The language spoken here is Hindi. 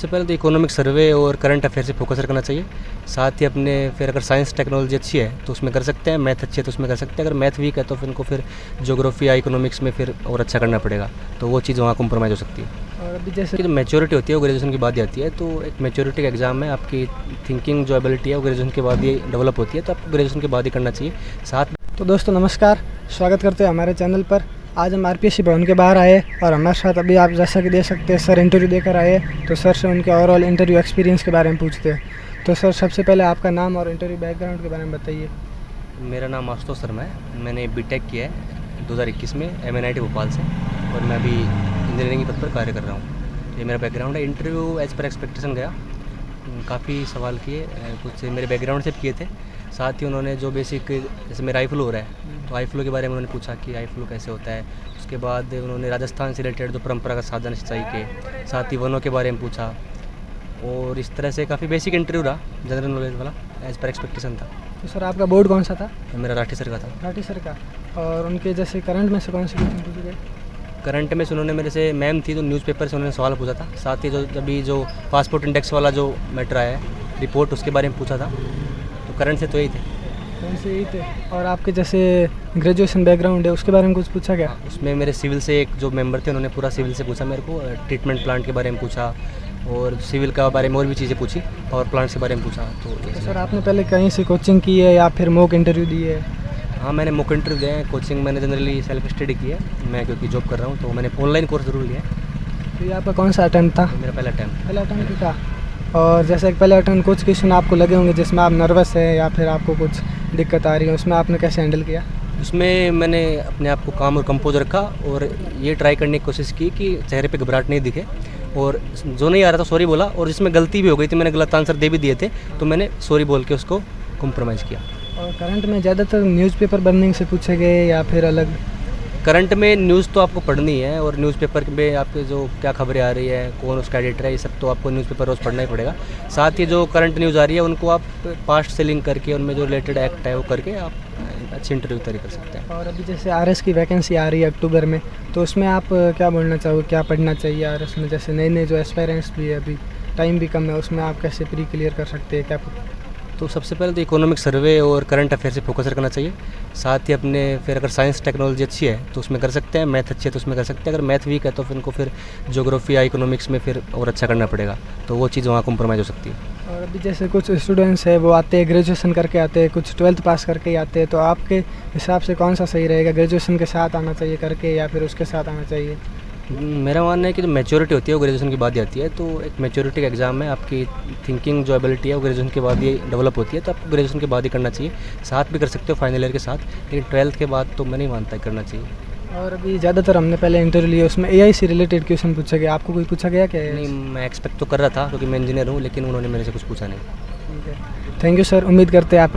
सबसे पहले तो इकोनॉमिक सर्वे और करंट अफेयर से फोकस रखना चाहिए। साथ ही अपने फिर अगर साइंस टेक्नोलॉजी अच्छी है तो उसमें कर सकते हैं, मैथ अच्छी है तो उसमें कर सकते हैं। अगर मैथ वीक है तो फिर उनको फिर ज्योग्राफी या इकोनॉमिक्स में फिर और अच्छा करना पड़ेगा, तो वो चीज़ वहाँ कॉम्प्रोमाइज़ हो सकती है। और अभी जैसे जो मैच्योरिटी होती है वो ग्रेजुएशन के बाद ही आती है, तो एक मैच्योरिटी का एग्ज़ाम है। आपकी थिंकिंग जो एबिलिटी है वो ग्रेजुएशन के बाद ही डेवलप होती है, तो आपको ग्रेजुएशन के बाद ही करना चाहिए। साथ तो दोस्तों नमस्कार, स्वागत करते हैं हमारे चैनल पर। आज हम आरपीएससी भवन के बाहर आए और हमारे साथ अभी आप जैसा कि देख सकते हैं सर इंटरव्यू देकर आए, तो सर से उनके ओवरऑल इंटरव्यू एक्सपीरियंस के बारे में पूछते हैं। तो सर सबसे पहले आपका नाम और इंटरव्यू बैकग्राउंड के बारे में बताइए। मेरा नाम आशुतोष शर्मा है। मैंने बीटेक किया है 2021 में MNIT भोपाल से, और मैं अभी इंजीनियरिंग पद पर कार्य कर रहा हूँ। ये मेरा बैकग्राउंड है। इंटरव्यू एज पर एक्सपेक्टेशन गया, काफ़ी सवाल किए, कुछ मेरे बैकग्राउंड से भी किए थे। साथ ही उन्होंने जो बेसिक, जैसे मेरा आई फ्लो हो रहा है तो आई फ्लो के बारे में उन्होंने पूछा कि आई फ्लो कैसे होता है। उसके बाद उन्होंने राजस्थान से रिलेटेड जो परंपरागत साधन सिंचाई के, साथ ही वनों के बारे में पूछा, और इस तरह से काफ़ी बेसिक इंटरव्यू रहा, जनरल नॉलेज वाला, एज पर एक्सपेक्टेशन था। तो सर आपका बोर्ड कौन सा था? मेरा राठी सर का था। राठी सर का। और उनके जैसे करंट में से कौन से क्वेश्चन पूछे गए? करंट में से उन्होंने मेरे से, मैम थी तो न्यूज़पेपर से उन्होंने सवाल पूछा था। साथ ही जो अभी जो पासपोर्ट इंडेक्स वाला जो मैटर आया है रिपोर्ट, उसके बारे में पूछा था। तो करंट से तो यही थे। कौन से यही थे। और आपके जैसे ग्रेजुएशन बैकग्राउंड है उसके बारे में कुछ पूछा गया? उसमें मेरे सिविल से एक जो मेंबर थे उन्होंने पूरा सिविल से पूछा मेरे को, ट्रीटमेंट प्लांट के बारे में पूछा, और सिविल का बारे में और भी चीज़ें पूछी, पावर प्लांट के बारे में पूछा। तो सर आपने पहले कहीं से कोचिंग की है या फिर मॉक इंटरव्यू दी है? हाँ, मैंने मॉक इंटरव्यू दिया है। कोचिंग मैंने जनरली सेल्फ स्टडी की है, मैं क्योंकि जॉब कर रहा हूँ, तो मैंने ऑनलाइन कोर्स जरूर लिया है। तो ये आपका कौन सा अटेम्प्ट था? तो मेरा पहला अटैम्प्ट था। और जैसे पहले अटेम्प्ट कुछ क्वेश्चन आपको लगे होंगे जिसमें आप नर्वस है या फिर आपको कुछ दिक्कत आ रही है, उसमें आपने कैसे हैंडल किया? उसमें मैंने अपने आप को काम और कंपोज रखा, और ये ट्राई करने की कोशिश की कि चेहरे पे घबराहट नहीं दिखे, और जो नहीं आ रहा था सॉरी बोला, और जिसमें गलती भी हो गई थी, मैंने गलत आंसर दे भी दिए थे, तो मैंने सॉरी बोल के उसको कॉम्प्रोमाइज़ किया। और करंट में ज़्यादातर न्यूज़पेपर बर्निंग से पूछे गए या फिर अलग? करंट में न्यूज़ तो आपको पढ़नी है, और न्यूज़पेपर में आपके जो क्या खबरें आ रही है, कौन उसका एडिटर है, ये सब तो आपको न्यूज़पेपर रोज़ पढ़ना ही पड़ेगा। साथ ही जो करंट न्यूज़ आ रही है उनको आप पास्ट से लिंक करके, उनमें जो रिलेटेड एक्ट है वो करके आप अच्छी इंटरव्यू तैयारी कर सकते हैं। और अभी जैसे आरएस की वैकेंसी आ रही है अक्टूबर में, तो उसमें आप क्या बोलना चाहोगे, क्या पढ़ना चाहिए आरएस में? जैसे नए नए जो एस्पायरेंट्स भी है, अभी टाइम भी कम है, उसमें आप कैसे प्री क्लियर कर सकते हैं, क्या? तो सबसे पहले तो इकोनॉमिक सर्वे और करंट अफेयर से फोकस रखना चाहिए। साथ ही अपने फिर अगर साइंस टेक्नोलॉजी अच्छी है तो उसमें कर सकते हैं, मैथ अच्छी है तो उसमें कर सकते हैं। अगर मैथ वीक है तो फिर उनको फिर ज्योग्राफी या इकोनॉमिक्स में फिर और अच्छा करना पड़ेगा, तो वो चीज़ वहाँ कॉम्प्रोमाइज़ हो सकती है। और अभी जैसे कुछ स्टूडेंट्स है वो आते हैं ग्रेजुएशन करके आते हैं, कुछ 12th पास करके ही आते हैं, तो आपके हिसाब से कौन सा सही रहेगा? ग्रेजुएशन के साथ आना चाहिए करके या फिर उसके साथ आना चाहिए? मेरा मानना है कि जो मैच्योरिटी होती है वो ग्रेजुएशन के बाद ही आती है, तो एक मैच्योरिटी का एग्ज़ाम है। आपकी थिंकिंग जो एबिलिटी है वो ग्रेजुएशन के बाद ही डेवलप होती है, तो आपको ग्रेजुएशन के बाद ही करना चाहिए। साथ भी कर सकते हो फाइनल ईयर के साथ, लेकिन 12th के बाद तो मैं नहीं मानता करना चाहिए। और अभी ज़्यादातर हमने पहले इंटरव्यू लिया, उसमें एआई से रिलेटेड क्वेश्चन पूछा गया, आपको कोई पूछा गया क्या? नहीं, मैं एक्सपेक्ट तो कर रहा था क्योंकि मैं इंजीनियर हूँ, लेकिन उन्होंने मेरे से कुछ पूछा नहीं। ठीक है, थैंक यू सर। उम्मीद करते हैं आप